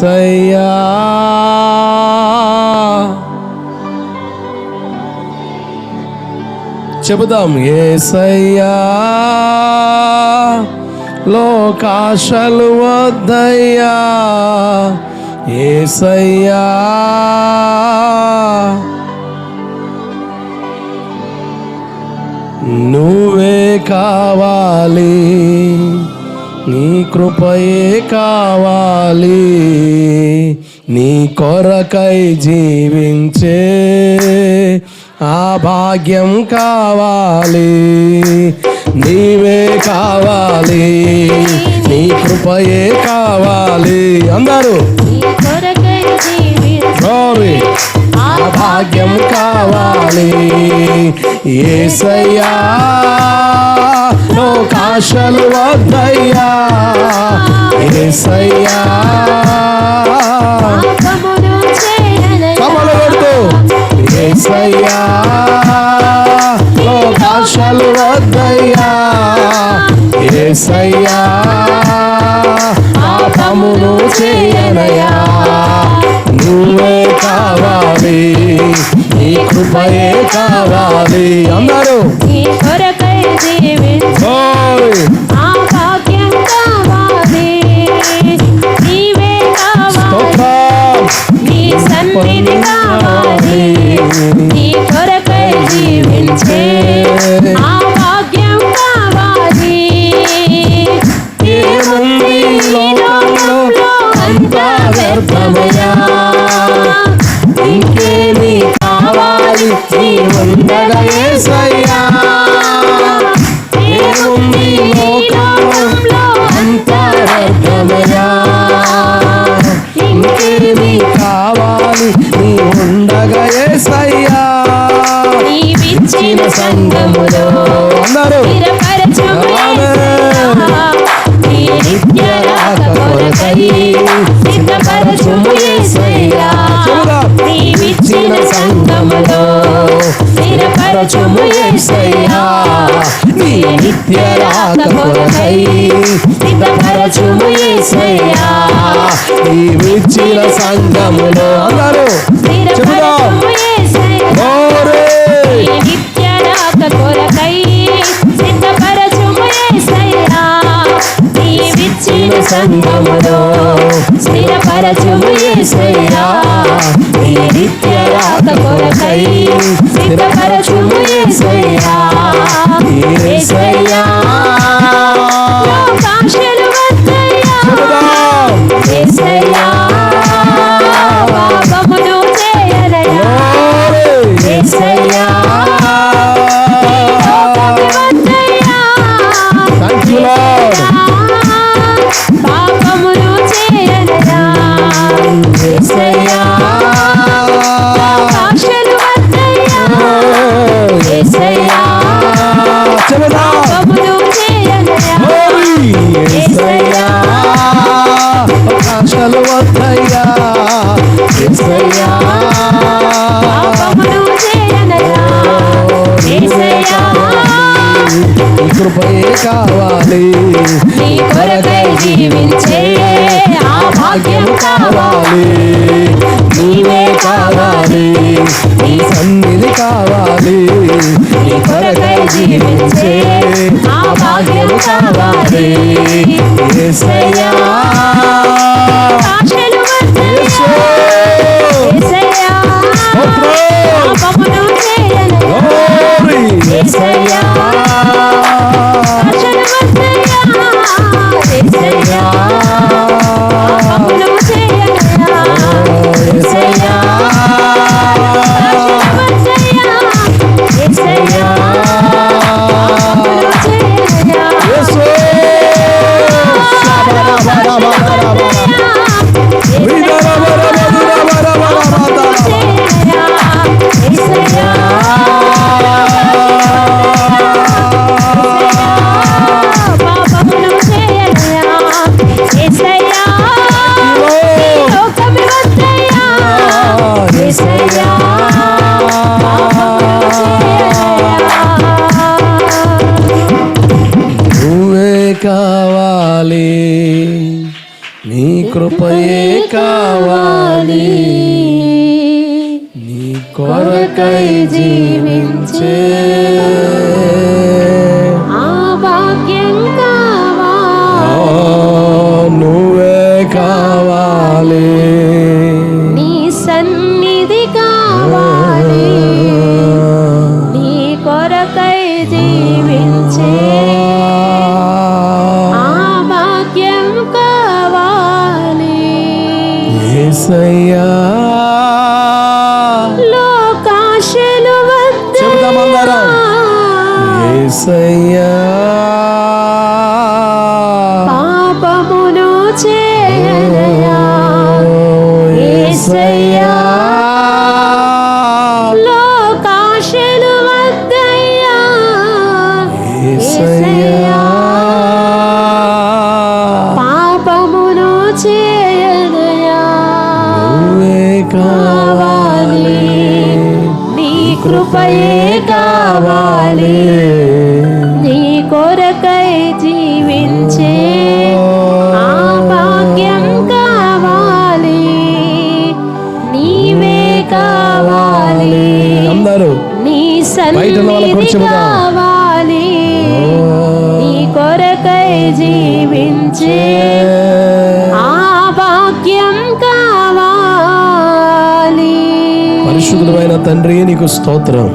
యేసయ్యా చెబుదాం. యేసయ్యా లోకాశలు వద్దయ్యా, యేసయ్యా నువ్వే కావాలి, నీ కృపయే కావాలి, నీ కొరకై జీవించే ఆ భాగ్యం కావాలి. నీవే కావాలి, నీ కృపయే కావాలి. అందరూ ఆ భాగ్యం కావాలి. యేసయ్యా లోకాశలు వద్దయ్యా, యేసయ్యా కమలు కొడుతూ యేసయ్యా లోకాశలు వద్దయ్యా, యేసయ్యా పాపమును చేయనయ్యా. నువ్వే కావాలి, నీ కృపయే కావాలి. అందరూ నీ కొరకై జీవించే ఆ భాగ్యం కావాలి. నీవే కావాలి, నీ సన్నిధి కావాలి. నీ కొరకై జీవించే ఆ భాగ్యం కావాలి. ఏముంది లోకంలో అంతా వ్యర్థమయ్యా, ఇంకేమి కావాలి నీ ఉండగా యేసయ్యా. ఏముంది లోకంలో అంతా వ్యర్థమయ్యా, ఇంకేమి కావాలి నీ ఉండగా యేసయ్యా. నీవిచ్చిన సంఘములో స్థిరపరచుము నీ నిత్య రాక కొరకై సిద్ధపరచుము యేసయ్యా. నీవిచ్చిన సంఘములో స్థిరపరచుము యేసయ్యా. నీ నిత్య రాక కొరకై సిద్ధపరచుము యేసయ్యా. నీవిచ్చిన సంఘములో అందరూ స్థిరపరచుము యేసయ్యా. నీ నిత్య రాక కొరకై సిద్ధపరచుము యేసయ్యా. నీవిచ్చిన సంఘములో స్థిరపరచుము యేసయ్యా. నీ నిత్య రాక కొరకై సిద్ధపరచుము యేసయ్యా. యేసయ్యా లోకాశలు వద్దయ్యా, యేసయ్యా పాపమును చేయనయ్యా, యేసయ్యా పాపమును చేయనయ్యా, యేసయ్యా లోకాశలు వద్దయ్యా, యేసయ్యా పాపమును చేయనయ్యా, యేసయ్యా లోకాశలు వద్దయ్యా, యేసయ్యా పాపమును చేయనయ్యా, యేసయ్యా నీ కృపయే కావాలి, నీ కొరకై జీవించే ఆ భాగ్యం కావాలి. నీవే కావాలి, నీ సన్నిధి కావాలి, నీ కొరకై జీవించే ఆ భాగ్యం కావాలి. యేసయ్యా ఆశలు వద్దయ్యా, యేసయ్యా పాపమును చేయనయ్యా, యేసయ్యా ఆశలు వద్దయ్యా, యేసయ్యా పాపమును చేయనయ్యా, యేసయ్యా ఆశలు వద్దయ్యా, యేసయ్యా పాపమును చేయనయ్యా, యేసయ్యా కావాలి నీ కొరకై జీవించే ఆ భాగ్యం కావాలి నువ్వే కావాలి నీ సన్నిధి కావాలి నీ కొరకై జీవించే ఆ భాగ్యం కావాలి యేసయ్యా లోకాశలు చెబుదామందరం యేసయ్యా పాపమును చేయనయా యేసయ్యా లోకాశలు వద్దయ్యా యేసయ్యా పాపమును చేయనయా నువ్వే కావాలి నీ కృపయే కావాలి నీ కొరకై జీవించే ఆ భాగ్యం కావాలి నీవే కావాలి అందరూ నీ బయట ఉన్న వాళ్ళ సన్నిధి గురించి చెబుదాం. కావాలి నీ కొరకై జీవించే ఆ భాగ్యం కావాలి పరిశుద్ధుడైన తండ్రి నీకు స్తోత్రం.